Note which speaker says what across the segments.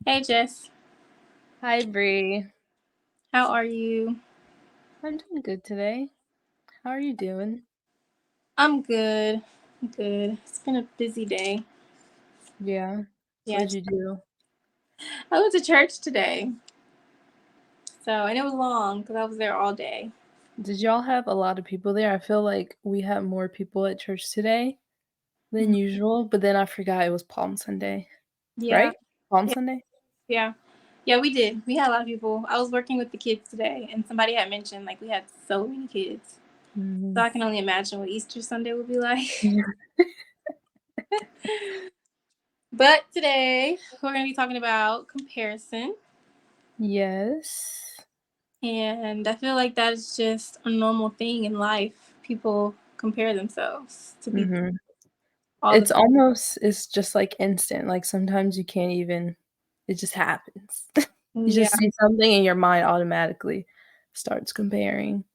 Speaker 1: Hey Jess,
Speaker 2: Hi, Bree.
Speaker 1: how are you?
Speaker 2: I'm doing good today. How are you doing?
Speaker 1: I'm good. I'm good. It's been a busy day.
Speaker 2: Yeah.
Speaker 1: Yeah,
Speaker 2: What'd you do?
Speaker 1: I went to church today. And it was long because I was there all day.
Speaker 2: Did y'all have a lot of people there? I feel like we had more people at church today than
Speaker 1: Mhm.
Speaker 2: usual, but then I forgot it was Palm Sunday,
Speaker 1: Yeah,
Speaker 2: right? Palm
Speaker 1: yeah,
Speaker 2: Sunday?
Speaker 1: yeah, yeah. We did. We had a lot of people. I was working with the kids today, and somebody had mentioned like we had so many kids. So
Speaker 2: Mhm.
Speaker 1: I can only imagine what Easter Sunday would be like.
Speaker 2: Yeah.
Speaker 1: But today we're going to be talking about comparison,
Speaker 2: Yes.
Speaker 1: and I feel like that is just a normal thing in life. People compare themselves to people
Speaker 2: Mhm.
Speaker 1: all the
Speaker 2: It's
Speaker 1: time.
Speaker 2: almost it's just like instant. Like sometimes you can't even it just happens. You
Speaker 1: Yeah.
Speaker 2: just see something and your mind automatically starts comparing.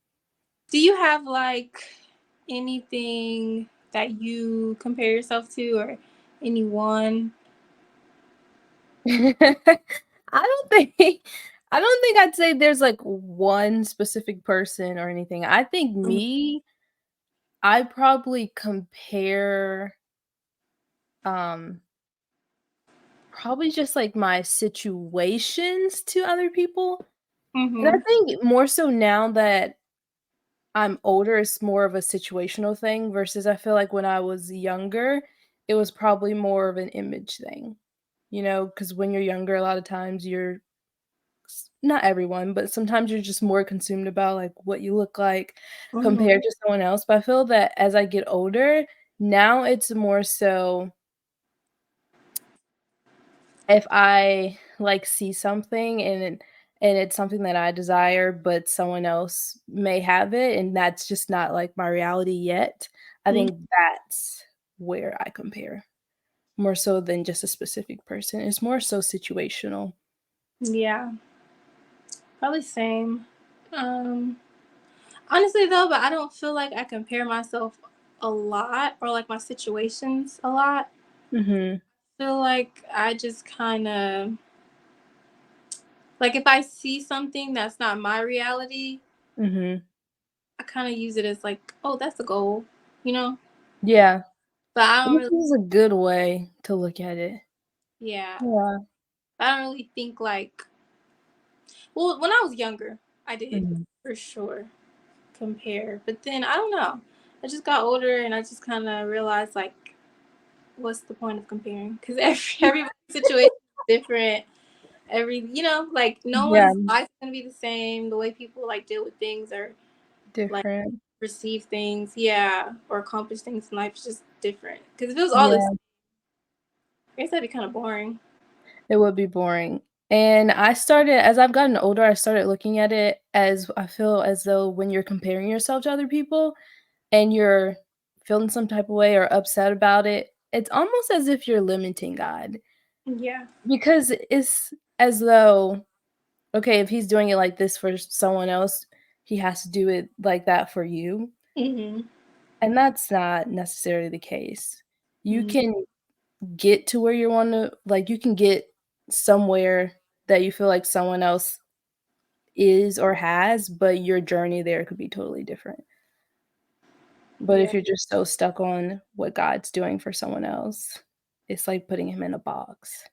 Speaker 1: Do you have like anything that you compare yourself to or anyone?
Speaker 2: I don't think I don't think I'd say there's, like, one specific person or anything. I think
Speaker 1: Mhm.
Speaker 2: I probably compare, um, probably just, like, my situations to other people, and I
Speaker 1: Mhm.
Speaker 2: think more so now that I'm older, it's more of a situational thing versus I feel like when I was younger, it was probably more of an image thing, because when you're younger, a lot of times you're not everyone, but sometimes you're just more consumed about, like, what you look like
Speaker 1: Mhm.
Speaker 2: compared to someone else, but I feel that as I get older, now it's more so if I, like, see something and it's something that I desire, but someone else may have it, and that's just not, like, my reality yet, I
Speaker 1: Mhm.
Speaker 2: think that's where I compare, more so than just a specific person, it's more so situational.
Speaker 1: Yeah. Probably same. Um Honestly though, but I don't feel like I compare myself a lot or like my situations a lot.
Speaker 2: Mhm,
Speaker 1: Feel like I just kind of like if I see something that's not my reality,
Speaker 2: mhm.
Speaker 1: I kind of use it as like, oh, that's a goal, you know?
Speaker 2: Yeah.
Speaker 1: But I don't
Speaker 2: This
Speaker 1: really,
Speaker 2: is a good way to look at it.
Speaker 1: yeah,
Speaker 2: Yeah.
Speaker 1: I don't really think like, well, when I was younger, I did
Speaker 2: Mhm.
Speaker 1: for sure compare. But then I don't know. I just got older and I just kind of realized like, what's the point of comparing? Because every situation is different. Like no
Speaker 2: Yeah,
Speaker 1: one's life is gonna be the same. The way people like deal with things or like
Speaker 2: different.
Speaker 1: receive things, yeah, or accomplish things in life is just different. Because if it was all this,
Speaker 2: Yeah,
Speaker 1: I guess that'd be kind of boring.
Speaker 2: it would be boring. And I started as I've gotten older, I started looking at it as I feel as though when you're comparing yourself to other people and you're feeling some type of way or upset about it, it's almost as if you're limiting God.
Speaker 1: Yeah.
Speaker 2: Because it's as though, okay, if he's doing it like this for someone else, he has to do it like that for you.
Speaker 1: Mhm.
Speaker 2: And that's not necessarily the case. You
Speaker 1: Mhm.
Speaker 2: can get to where you wanna like, you can get somewhere that you feel like someone else is or has, but your journey there could be totally different. But
Speaker 1: Yeah.
Speaker 2: if you're just so stuck on what God's doing for someone else, it's like putting him in a box,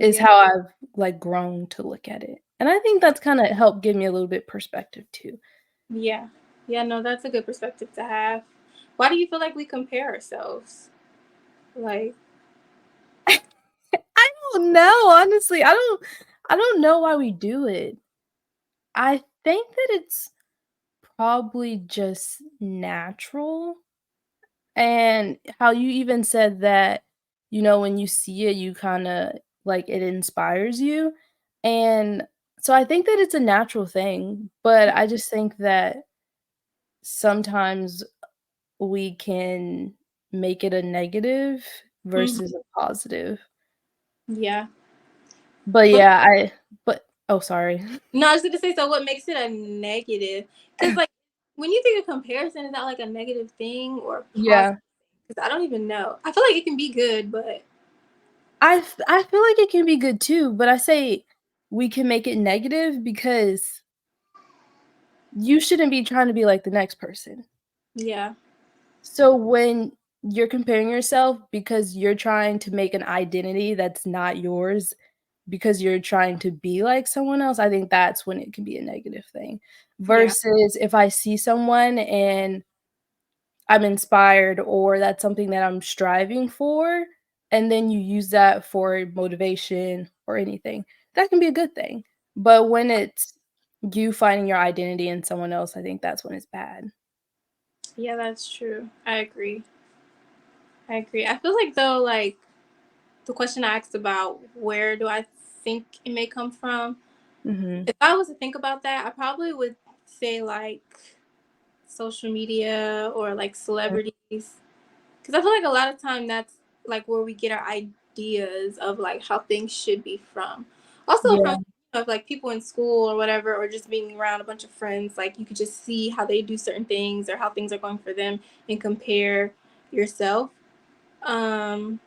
Speaker 2: is
Speaker 1: Yeah.
Speaker 2: how I've, like, grown to look at it. And I think that's kinda helped give me a little bit perspective too.
Speaker 1: Yeah. Yeah. No, that's a good perspective to have. Why do you feel like we compare ourselves? Like,
Speaker 2: I don't know, honestly, I don't know why we do it. I think that it's probably just natural, and how you even said that, when you see it, you kinda like, it inspires you, and so I think that it's a natural thing, but I just think that sometimes we can make it a negative
Speaker 1: mhm.
Speaker 2: versus a positive.
Speaker 1: Yeah.
Speaker 2: But
Speaker 1: But
Speaker 2: yeah, oh, sorry.
Speaker 1: no, I was gonna say, so what makes it a negative? Because like when you think of comparison, is that like a negative thing or positive?
Speaker 2: Yeah.
Speaker 1: Because I don't even know. I feel like it can be good, but
Speaker 2: I feel like it can be good too, but I say we can make it negative because you shouldn't be trying to be like the next person.
Speaker 1: Yeah.
Speaker 2: So when you're comparing yourself because you're trying to make an identity that's not yours, because you're trying to be like someone else, I think that's when it can be a negative thing.
Speaker 1: Yeah.
Speaker 2: Versus if I see someone and I'm inspired or that's something that I'm striving for, and then you use that for motivation or anything, that can be a good thing. But when it's you finding your identity in someone else, I think that's when it's bad.
Speaker 1: Yeah, that's true. I agree. I agree. I feel like though, like the question I asked about where do I think it may come from?
Speaker 2: Mhm.
Speaker 1: If I was to think about that, I probably would say like social media or like celebrities, because I feel like a lot of time that's like where we get our ideas of like how things should be from. Also from
Speaker 2: Yeah.
Speaker 1: of like people in school or whatever, or just being around a bunch of friends, like you could just see how they do certain things or how things are going for them and compare yourself. Um,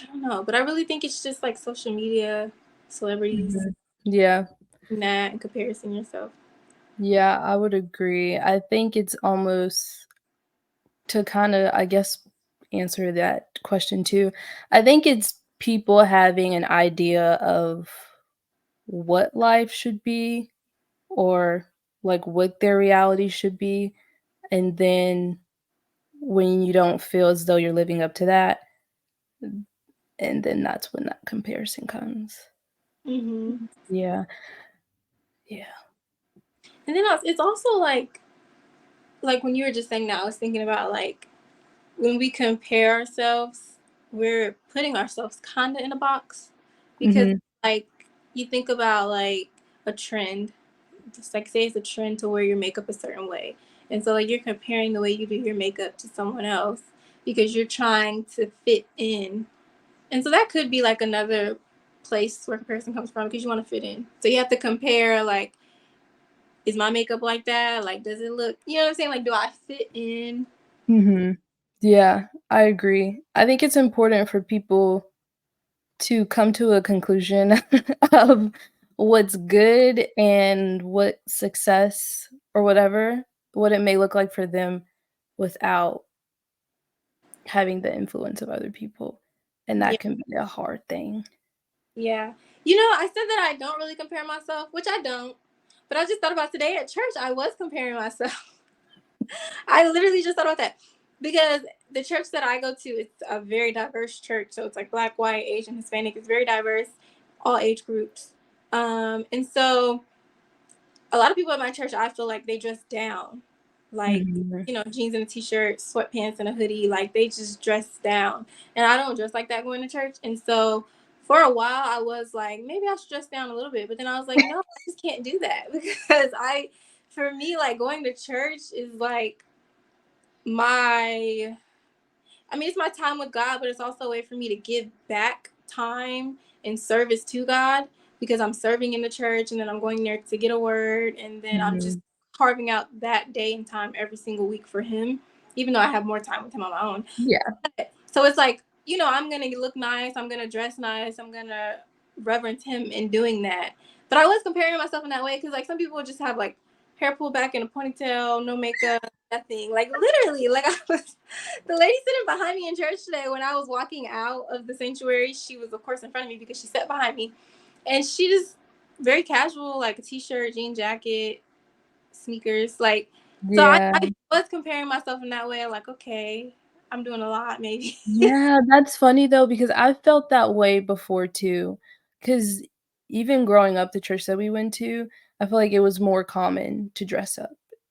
Speaker 1: I don't know, but I really think it's just like social media, celebrities,
Speaker 2: Mhm. Yeah.
Speaker 1: and that and comparison yourself.
Speaker 2: Yeah, I would agree. I think it's almost to kinda, I guess, answer that question too, I think it's people having an idea of what life should be or, like, what their reality should be, and then when you don't feel as though you're living up to that, and then that's when that comparison comes.
Speaker 1: Hmm.
Speaker 2: Yeah. Yeah.
Speaker 1: And then it's also like when you were just saying that, I was thinking about like when we compare ourselves, we're putting ourselves kind of in a box because
Speaker 2: Mhm.
Speaker 1: like you think about like a trend, just like say it's a trend to wear your makeup a certain way, and so like you're comparing the way you do your makeup to someone else because you're trying to fit in, and so that could be like another place where comparison comes from because you want to fit in, so you have to compare like, is my makeup like that, like does it look, you know what I'm saying, like do I fit in.
Speaker 2: Mhm. Yeah, I agree. I think it's important for people to come to a conclusion of what's good and what success or whatever, what it may look like for them without having the influence of other people, and
Speaker 1: Yeah.
Speaker 2: that can be a hard thing.
Speaker 1: Yeah. You know, I said that I don't really compare myself, which I don't. But I just thought about today at church, I was comparing myself. I literally just thought about that because the church that I go to, it's a very diverse church. So it's like black, white, Asian, Hispanic. It's very diverse, all age groups. And so a lot of people at my church, I feel like they dress down, like,
Speaker 2: Mhm.
Speaker 1: you know, jeans and a t-shirt, sweatpants and a hoodie, like they just dress down. And I don't dress like that going to church. And so for a while I was like, maybe I should dress down a little bit, but then I was like, no, I just can't do that because for me, like going to church is like my, I mean, it's my time with God, but it's also a way for me to give back time and service to God because I'm serving in the church and then I'm going there to get a word and then I'm just
Speaker 2: Mhm.
Speaker 1: carving out that day and time every single week for Him, even though I have more time with Him on my own.
Speaker 2: Yeah.
Speaker 1: So it's like, you know, I'm going to look nice, I'm going to dress nice, I'm going to reverence Him in doing that. But I was comparing myself in that way because, like, some people just have like hair pulled back in a ponytail, no makeup, nothing. Like, literally, like, I was the lady sitting behind me in church today when I was walking out of the sanctuary. She was, of course, in front of me because she sat behind me, and she just very casual, like a t-shirt, jean jacket, sneakers, like. So
Speaker 2: Yeah.
Speaker 1: I was comparing myself in that way, like, okay, I'm doing a lot, maybe.
Speaker 2: Yeah, that's funny though because I felt that way before too. Because even growing up, the church that we went to, I feel like it was more common to dress up,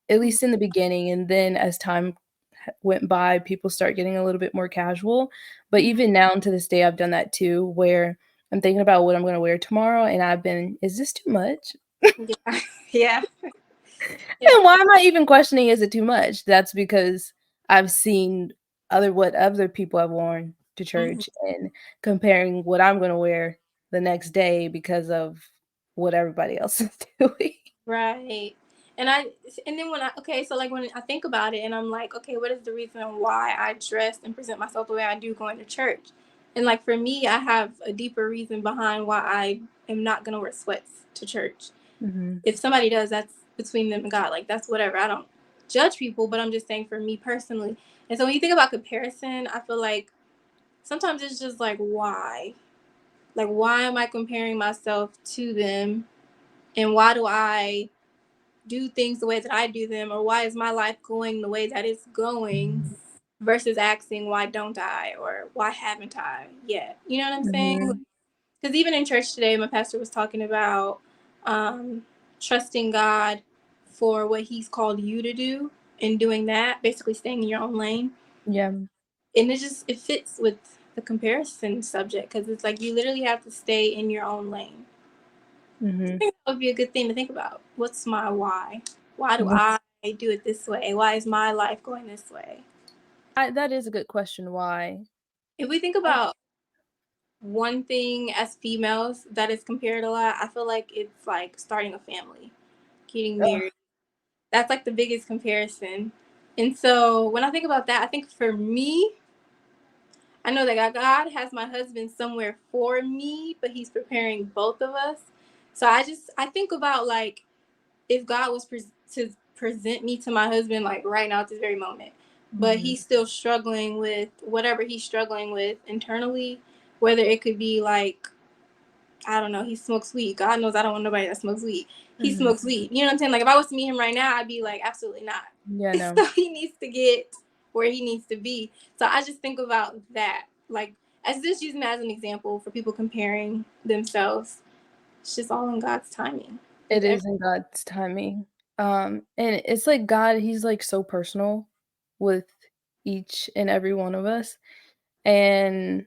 Speaker 2: at least in the beginning, and then as time went by, people start getting a little bit more casual, but
Speaker 1: Mhm.
Speaker 2: even now to this day, I've done that too, where I'm thinking about what I'm gonna wear tomorrow, and I've been, "Is this too much?"
Speaker 1: Yeah, yeah, yeah,
Speaker 2: And why am I even questioning, is it too much? That's because I've seen what other people have worn to
Speaker 1: mhm,
Speaker 2: church and comparing what I'm gonna wear the next day because of what everybody else is doing.
Speaker 1: right. And I, and then when I, okay, so like when I think about it, and I'm like, okay, what is the reason why I dress and present myself the way I do going to church? And like for me, I have a deeper reason behind why I am not gonna wear sweats to church.
Speaker 2: Mhm.
Speaker 1: If somebody does, that's between them and God. Like that's whatever. I don't judge people, but I'm just saying for me personally. And so when you think about comparison, I feel like sometimes it's just like why? Like why am I comparing myself to them? And why do I do things the way that I do them, or why is my life going the way that it's going versus asking why don't I or why haven't I yet? You know what I'm saying?
Speaker 2: Mhm.
Speaker 1: Because even in church today, my pastor was talking about um, trusting God for what He's called you to do and doing that, basically staying in your own lane.
Speaker 2: Yeah.
Speaker 1: And it fits with the comparison subject because it's like you literally have to stay in your own lane. I
Speaker 2: Mhm.
Speaker 1: think that would be a good thing to think about. What's my why? Why do I
Speaker 2: What's
Speaker 1: do it this way? Why is my life going this way?
Speaker 2: that is a good question, why?
Speaker 1: If we think about one thing as females that is compared a lot, I feel like it's like starting a family, getting
Speaker 2: Ugh,
Speaker 1: married. That's like the biggest comparison. And so when I think about that, I think for me, I know that God has my husband somewhere for me, but He's preparing both of us. So I think about like if God was to present me to my husband like right now at this very moment, but
Speaker 2: mhm,
Speaker 1: he's still struggling with whatever he's struggling with internally, whether it could be like I don't know, he smokes weed. God knows I don't want nobody that smokes weed. He
Speaker 2: mhm.
Speaker 1: smokes weed. You know what I'm saying? Like if I was to meet him right now, I'd be like, absolutely not.
Speaker 2: Yeah, no.
Speaker 1: So he needs to get where he needs to be. So I just think about that. Like as just using that as an example for people comparing themselves. It's just all in God's timing
Speaker 2: It
Speaker 1: with everything.
Speaker 2: is in God's timing. And it's like God, he's, like, so personal with each and every one of us, and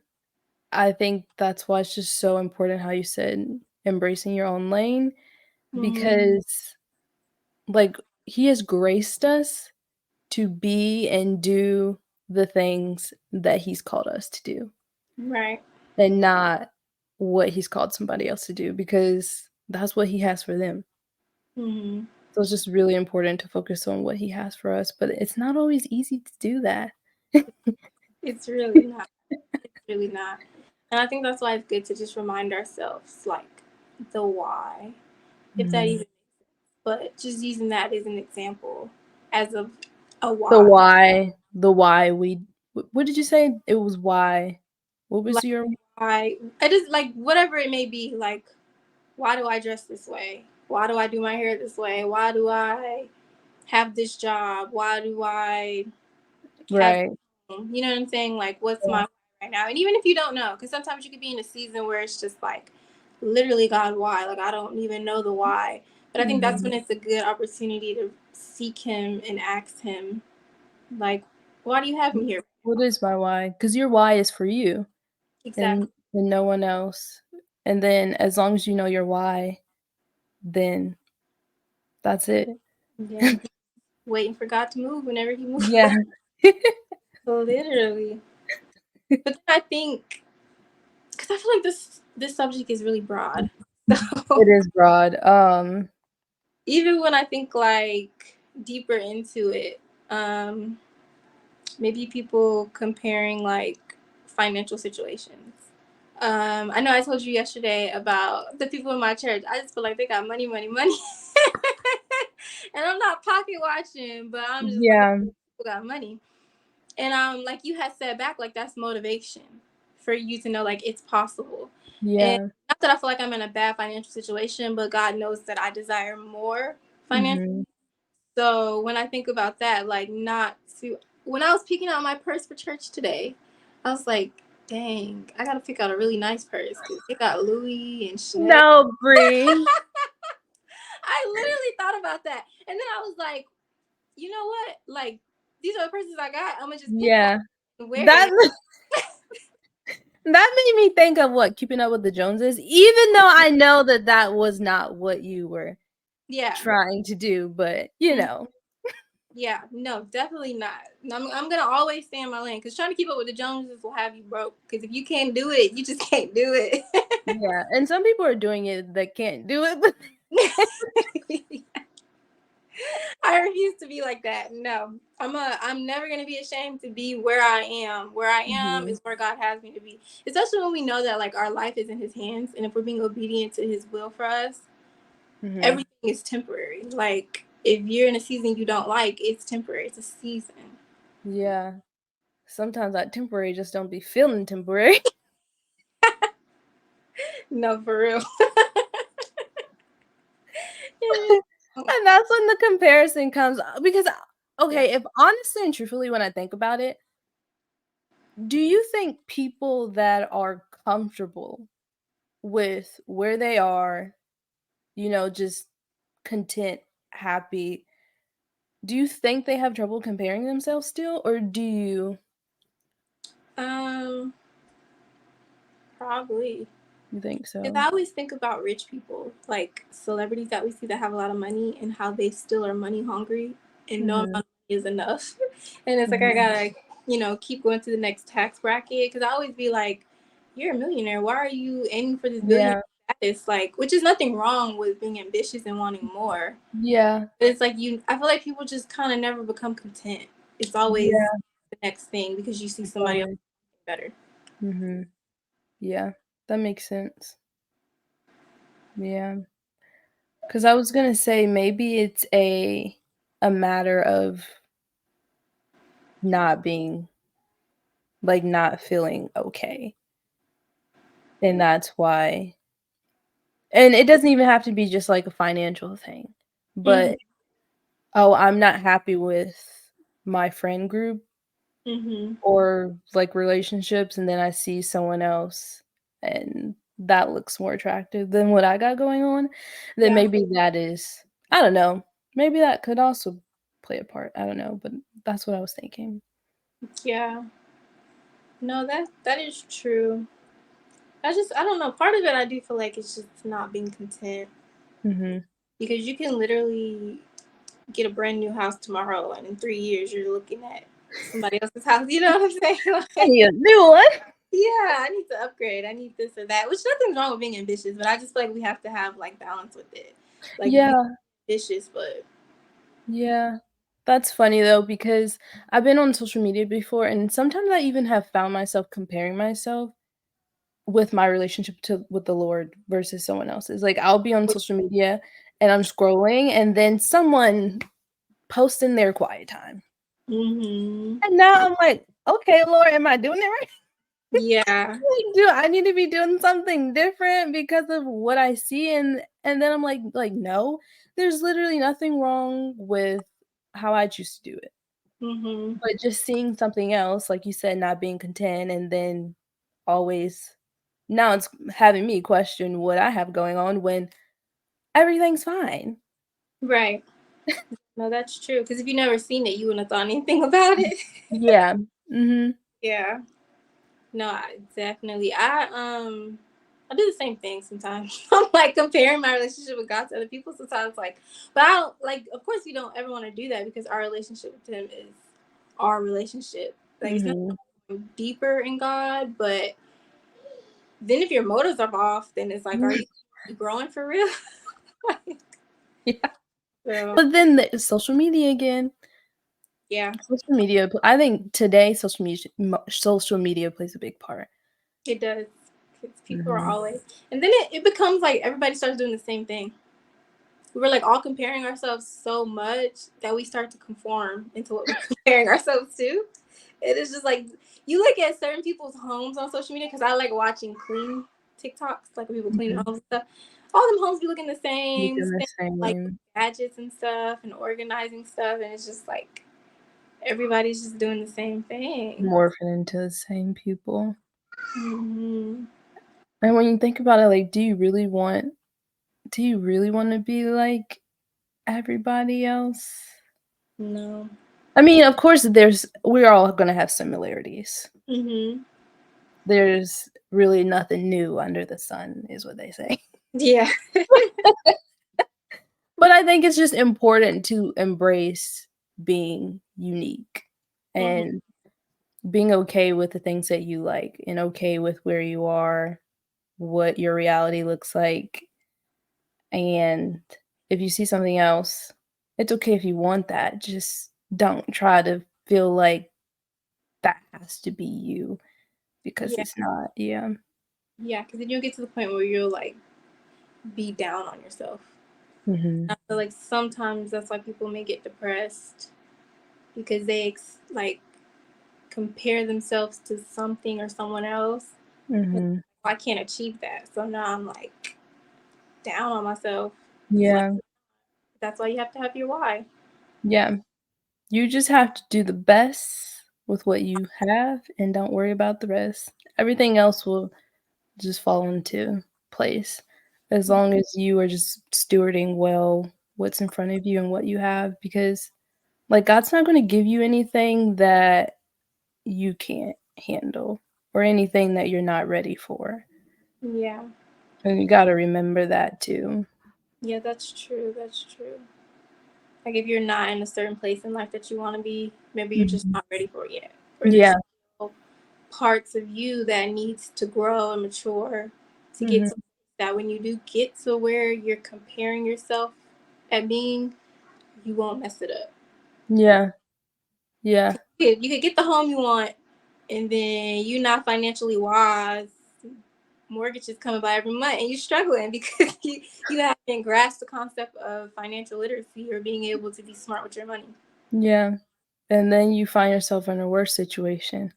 Speaker 2: I think that's why it's just so important how you said embracing your own lane
Speaker 1: Mm-hmm.
Speaker 2: because, like, he has graced us to be and do the things that he's called us to do,
Speaker 1: Right.
Speaker 2: and not what he's called somebody else to do because that's what he has for them.
Speaker 1: Mm-hmm.
Speaker 2: So it's just really important to focus on what he has for us, but it's not always easy to do that.
Speaker 1: It's really not. It's really not. And I think that's why it's good to just remind ourselves, like, the why, if that
Speaker 2: Mhm.
Speaker 1: even, but just using that as an example, as a
Speaker 2: The
Speaker 1: why.
Speaker 2: why the why we what did you say? It was why. What was
Speaker 1: Like,
Speaker 2: your
Speaker 1: I just, like, whatever it may be, like, why do I dress this way? Why do I do my hair this way? Why do I have this job? Why do I have,
Speaker 2: right.
Speaker 1: you know what I'm saying? Like, what's
Speaker 2: Yeah.
Speaker 1: my right now? And even if you don't know, because sometimes you could be in a season where it's just like, literally, God, why? Like, I don't even know the why. But I think that's
Speaker 2: Mhm.
Speaker 1: when it's a good opportunity to seek Him and ask Him, like, why do you have me here?
Speaker 2: What is my why? Because your why is for you
Speaker 1: Exactly.
Speaker 2: and no one else. And then as long as you know your why, then that's it.
Speaker 1: Yeah. Waiting for God to move whenever He moves.
Speaker 2: Yeah.
Speaker 1: Literally. But then I think, because I feel like this subject is really broad.
Speaker 2: It
Speaker 1: So
Speaker 2: is broad.
Speaker 1: even when I think like deeper into it, maybe people comparing like financial situations. I know I told you yesterday about the people in my church. I just feel like they got money, money, money. And I'm not pocket watching, but I'm just like,
Speaker 2: Yeah.
Speaker 1: people got money. And like you had said back, like that's motivation for you to know like it's possible. And
Speaker 2: Yeah.
Speaker 1: not that I feel like I'm in a bad financial situation, but God knows that I desire more financial.
Speaker 2: Mhm.
Speaker 1: So when I think about that, like not to when I was picking out my purse for church today, I was like, dang, I gotta pick out a really nice purse because they got Louis and Chanel.
Speaker 2: No, Bree.
Speaker 1: I literally thought about that. And then I was like, you know what? Like these are the purses I got. I'm gonna just pick one
Speaker 2: Yeah.
Speaker 1: and wear
Speaker 2: That
Speaker 1: it.
Speaker 2: that made me think of what Keeping Up with the Joneses, even though I know that that was not what you were
Speaker 1: Yeah.
Speaker 2: trying to do, but, you
Speaker 1: Mm,
Speaker 2: know.
Speaker 1: yeah. No, definitely not. I'm gonna always stay in my lane because trying to keep up with the Joneses will have you broke. Because if you can't do it, you just can't do it.
Speaker 2: Yeah, and some people are doing it that can't do it, but
Speaker 1: I I refuse to be like that. No. I'm never gonna be ashamed to be where I am. Where I am
Speaker 2: Mhm,
Speaker 1: is where God has me to be. Especially when we know that like our life is in his hands and if we're being obedient to his will for us,
Speaker 2: mhm.
Speaker 1: everything is temporary. Like if you're in a season you don't like, it's temporary. It's a season.
Speaker 2: Yeah. Sometimes that temporary just don't be feeling temporary.
Speaker 1: No, for real.
Speaker 2: And that's when the comparison comes, because
Speaker 1: Yeah.
Speaker 2: okay, if honestly and truthfully when I think about it, do you think people that are comfortable with where they are, just content, happy, do you think they have trouble comparing themselves still, or do
Speaker 1: Um, Probably.
Speaker 2: you think
Speaker 1: Because
Speaker 2: so?
Speaker 1: I always think about rich people, like celebrities that we see that have a lot of money and how they still are money hungry and no amount
Speaker 2: Mhm,
Speaker 1: of money is enough. And it's like, I
Speaker 2: mhm.
Speaker 1: gotta, keep going to the next tax bracket. Because I always be like, you're a millionaire. Why are you aiming for this billionaire
Speaker 2: Yeah,
Speaker 1: status? Like, which is nothing wrong with being ambitious and wanting more.
Speaker 2: yeah,
Speaker 1: But it's like, I feel like people just kind of never become content. It's always
Speaker 2: yeah,
Speaker 1: the next thing because you see
Speaker 2: it's
Speaker 1: somebody else
Speaker 2: always
Speaker 1: better.
Speaker 2: mhm, yeah, that makes sense. Yeah, because I was gonna say maybe it's a matter of not being like, not feeling okay, and that's why, and it doesn't even have to be just, like, a financial thing,
Speaker 1: Mm-hmm.
Speaker 2: but, "Oh, I'm not happy with my friend group
Speaker 1: Mm-hmm.
Speaker 2: or, like, relationships," and then I see someone else, and that looks more attractive than what I got going on, then
Speaker 1: Yeah.
Speaker 2: maybe that is, I don't know, maybe that could also play a part, I don't know, but that's what I was thinking.
Speaker 1: Yeah. No, that is true. I don't know. Part of it I do feel like it's just not being content
Speaker 2: Mhm.
Speaker 1: because you can literally get a brand new house tomorrow and in 3 years you're looking at somebody else's house. You know what I'm saying?
Speaker 2: I
Speaker 1: Like,
Speaker 2: need a new one.
Speaker 1: yeah, I need to upgrade. I need this or that. Which nothing's wrong with being ambitious, but I just feel like we have to have like balance with it. Like be
Speaker 2: Yeah,
Speaker 1: ambitious, but
Speaker 2: yeah. That's funny though because I've been on social media before, and sometimes I even have found myself comparing myself with my relationship to with the Lord versus someone else's. Like, I'll be on social media and I'm scrolling, and then someone posts in their quiet time.
Speaker 1: mm-hmm.
Speaker 2: And now I'm like, "Okay, Lord, am I doing it right?
Speaker 1: Yeah.
Speaker 2: Like, do I need to be doing something different because of what I see?" And then I'm like, "No, there's literally nothing wrong with how I choose to do it."
Speaker 1: Mm-hmm.
Speaker 2: But just seeing something else, like you said, not being content, and then always now it's having me question what I have going on when everything's fine.
Speaker 1: Right. No, that's true. Because if you never seen it, you wouldn't have thought anything about it.
Speaker 2: Yeah. Mhm.
Speaker 1: Yeah. No, I do the same thing sometimes. I'm like comparing my relationship with God to other people sometimes like but I don't like of course you don't ever want to do that because our relationship with him is our relationship. Like it's not
Speaker 2: Mhm.
Speaker 1: deeper in God, but then if your motives are off, then it's like are you growing for real?
Speaker 2: Yeah.
Speaker 1: So
Speaker 2: But then the social media again.
Speaker 1: yeah,
Speaker 2: Social media I think today social media plays a big part.
Speaker 1: it does. 'Cause people are
Speaker 2: Mhm.
Speaker 1: always and then it becomes like everybody starts doing the same thing. We're like all comparing ourselves so much that we start to conform into what we're comparing ourselves to. It is just like you look at certain people's homes on social media because I like watching clean TikToks, like people clean
Speaker 2: Mhm.
Speaker 1: homes and stuff. All them homes be looking the
Speaker 2: Looking the
Speaker 1: same like
Speaker 2: same,
Speaker 1: gadgets and stuff and organizing stuff, and it's just like everybody's just doing the same thing.
Speaker 2: morphing into the same people.
Speaker 1: Hmm.
Speaker 2: And when you think about it, like, do you really wanna be like everybody else?
Speaker 1: No.
Speaker 2: I mean, of course, we're all gonna have similarities.
Speaker 1: Hmm.
Speaker 2: There's really nothing new under the sun, is what they say.
Speaker 1: Yeah.
Speaker 2: But I think it's just important to embrace being unique
Speaker 1: Hmm.
Speaker 2: and being okay with the things that you like and okay with where you are, what your reality looks like, and if you see something else, it's okay if you want that, just don't try to feel like that has to be you because
Speaker 1: Yeah,
Speaker 2: it's not. Yeah.
Speaker 1: yeah, because then you'll get to the point where you'll like be down on yourself.
Speaker 2: Mhm.
Speaker 1: I feel like sometimes that's why people may get depressed because they like compare themselves to something or someone else. And
Speaker 2: Mhm.
Speaker 1: I can't achieve that, so now I'm like down on myself. It's like
Speaker 2: Yeah.
Speaker 1: that's why you have to have your why.
Speaker 2: Yeah. You just have to do the best with what you have and don't worry about the rest. Everything else will just fall into place as long as you are just stewarding well what's in front of you and what you have because like God's not going to give you anything that you can't handle or anything that you're not ready for.
Speaker 1: Yeah,
Speaker 2: And you got to remember that too.
Speaker 1: yeah, that's true. That's true. Like if you're not in a certain place in life that you want to be, maybe you're just
Speaker 2: Mhm.
Speaker 1: not ready for it yet, or there's
Speaker 2: Yeah.
Speaker 1: still parts of you that needs to grow and mature to get
Speaker 2: Mhm.
Speaker 1: to that when you do get to where you're comparing yourself at being, you won't mess it up.
Speaker 2: Yeah. Yeah.
Speaker 1: You could get the home you want, and then you're not financially wise. Mortgage is coming by every month, and you're struggling because you haven't grasped the concept of financial literacy or being able to be smart with your money.
Speaker 2: Yeah. And then you find yourself in a worse situation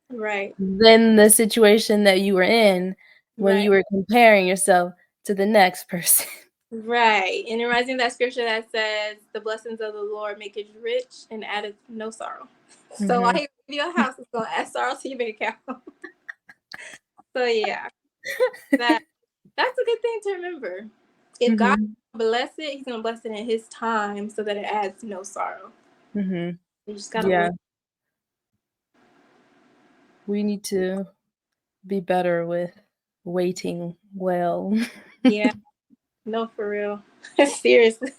Speaker 1: Right,
Speaker 2: than the situation that you were in when
Speaker 1: right,
Speaker 2: you were comparing yourself to the next person.
Speaker 1: right. And it reminds me of that scripture that says, "The blessings of the Lord make it rich and addeth no sorrow." So while
Speaker 2: Mhm.
Speaker 1: He give you a house, it's gonna add sorrow to your bank account. So yeah, that that's a good thing to remember. If God
Speaker 2: Mhm.
Speaker 1: bless it, He's gonna bless it in His time, so that it adds no sorrow.
Speaker 2: Mhm.
Speaker 1: You just gotta
Speaker 2: Yeah.
Speaker 1: wait.
Speaker 2: We need to be better with waiting well.
Speaker 1: Yeah, no, for real. Seriously,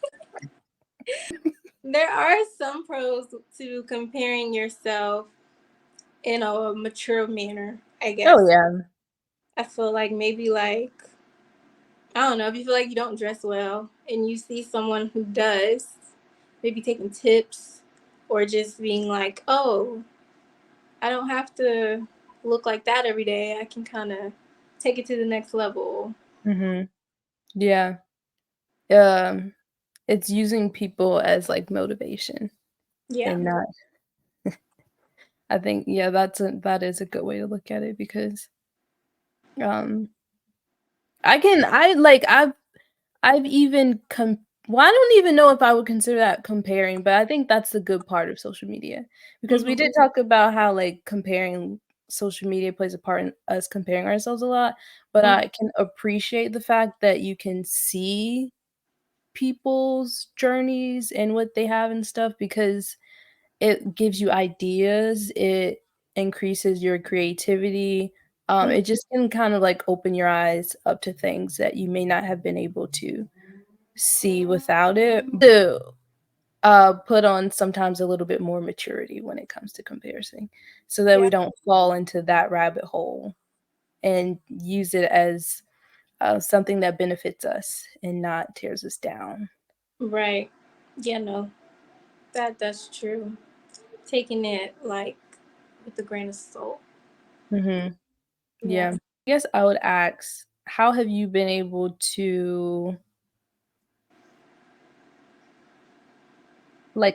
Speaker 1: there are some pros to comparing yourself in a mature manner. I
Speaker 2: Oh,
Speaker 1: guess
Speaker 2: yeah.
Speaker 1: I feel like maybe like I don't know if you feel like you don't dress well and you see someone who does, maybe taking tips or just being like, oh, I don't have to look like that every day. I can kind of take it to the next level.
Speaker 2: Mhm. Yeah. Um, it's using people as, like, motivation
Speaker 1: Yeah,
Speaker 2: and not I think, yeah, that is a good way to look at it because, um, I've even well, I don't even know if I would consider that comparing, but I think that's the good part of social media because we
Speaker 1: hmm,
Speaker 2: did talk about how, like, comparing social media plays a part in us comparing ourselves a lot, but
Speaker 1: hmm,
Speaker 2: I can appreciate the fact that you can see people's journeys and what they have and stuff because it gives you ideas, it increases your creativity, it just can kind of, like, open your eyes up to things that you may not have been able to see without it. To, put on sometimes a little bit more maturity when it comes to comparison so that
Speaker 1: yeah,
Speaker 2: we don't fall into that rabbit hole and use it as, something that benefits us and not tears us down.
Speaker 1: right. Yeah, no, that's true. Taking it like with a grain of salt.
Speaker 2: Mhm.
Speaker 1: Yeah.
Speaker 2: Yeah. I guess I would ask, how have you been able to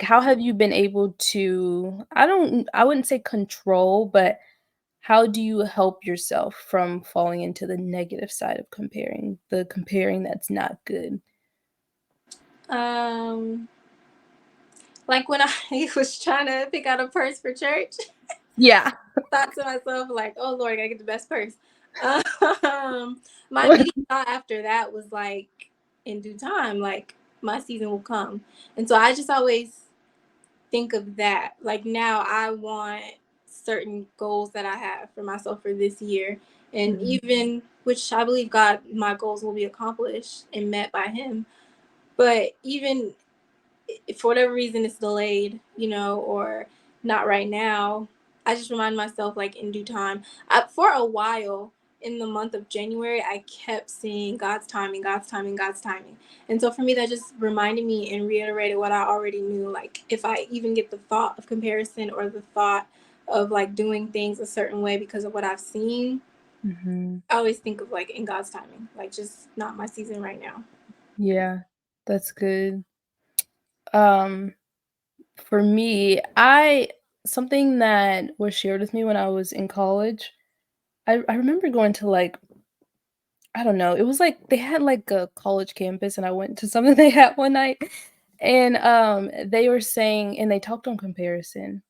Speaker 2: how have you been able to I wouldn't say control, but how do you help yourself from falling into the negative side of comparing, the comparing that's not good?
Speaker 1: Um, like when I was trying to pick out a purse for church,
Speaker 2: Yeah.
Speaker 1: thought to myself like, "Oh Lord, I gotta get the best purse." My immediate thought after that was like, in due time, like my season will come, and so I just always think of that. Like now, I want certain goals that I have for myself for this year, and
Speaker 2: Mhm,
Speaker 1: even which I believe God, my goals will be accomplished and met by Him. But even if for whatever reason it's delayed, or not right now, I just remind myself like in due time. For a while, in the month of January, I kept seeing God's timing, God's timing, God's timing. And so for me, that just reminded me and reiterated what I already knew. Like, if I even get the thought of comparison or the thought of like doing things a certain way because of what I've seen,
Speaker 2: Mhm.
Speaker 1: I always think of like in God's timing, like just not my season right now.
Speaker 2: Yeah, that's good. Um, for me, I something that was shared with me when I was in college, I remember going to, like, I don't know, it was like they had, like, a college campus, and I went to something they had one night, and, they were saying and they talked on comparison,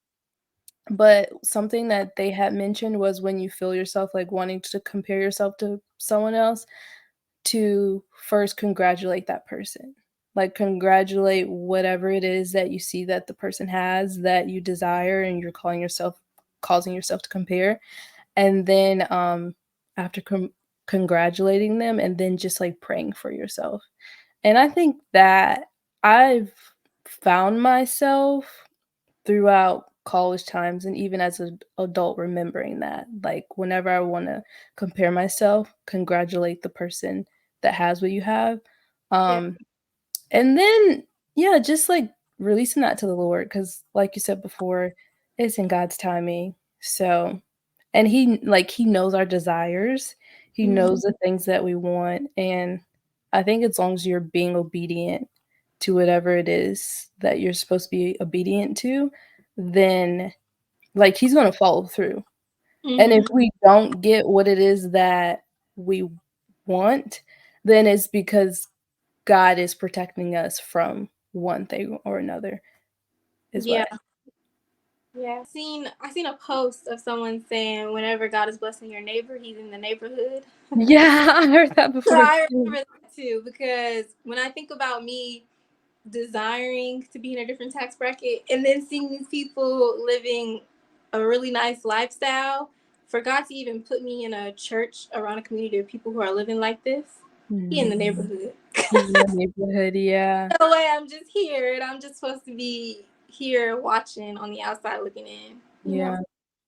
Speaker 2: but something that they had mentioned was when you feel yourself, like, wanting to compare yourself to someone else, to first congratulate that person. Like, congratulate whatever it is that you see that the person has that you desire and you're causing yourself to compare, and then, after congratulating them and then just, like, praying for yourself. And I think that I've found myself throughout college times and even as an adult remembering that, like, whenever I wanna compare myself, congratulate the person that has what you have,
Speaker 1: Yeah.
Speaker 2: um, and then, yeah, just, like, releasing that to the Lord, because, like you said before, it's in God's timing, so and He knows our desires, He
Speaker 1: Mhm.
Speaker 2: knows the things that we want, and I think as long as you're being obedient to whatever it is that you're supposed to be obedient to, then, like, He's gonna follow through, and if
Speaker 1: Mhm.
Speaker 2: we don't get what it is that we want, then it's because God is protecting us from one thing or another is
Speaker 1: Yeah.
Speaker 2: what
Speaker 1: Yeah. I seen a post of someone saying whenever God is blessing your neighbor, he's in the neighborhood.
Speaker 2: Yeah, I heard that
Speaker 1: So
Speaker 2: before
Speaker 1: I
Speaker 2: too.
Speaker 1: remember that too because when I think about me desiring to be in a different tax bracket and then seeing these people living a really nice lifestyle, for God to even put me in a church around a community of people who are living like this, he in the
Speaker 2: Mhm.
Speaker 1: neighborhood.
Speaker 2: He's in the neighborhood, yeah.
Speaker 1: No way, I'm just here and I'm just supposed to be here watching on the outside looking in, you know?
Speaker 2: Yeah,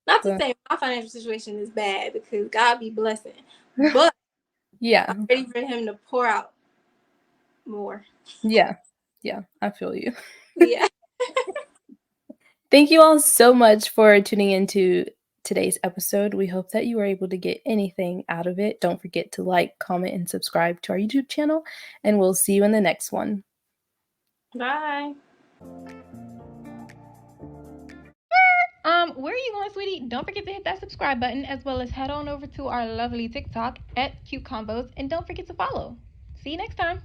Speaker 1: Not to
Speaker 2: but
Speaker 1: say my financial situation is bad because God be blessing, but
Speaker 2: yeah,
Speaker 1: I'm ready for him to pour out more.
Speaker 2: yeah, yeah, I feel you.
Speaker 1: Yeah.
Speaker 2: Thank you all so much for tuning into today's episode. We hope that you were able to get anything out of it. Don't forget to like, comment, and subscribe to our YouTube channel, and we'll see you in the next one.
Speaker 1: Bye.
Speaker 3: Where are you going, sweetie? Don't forget to hit that subscribe button as well as head on over to our lovely TikTok at Cute Combos and don't forget to follow. See you next time.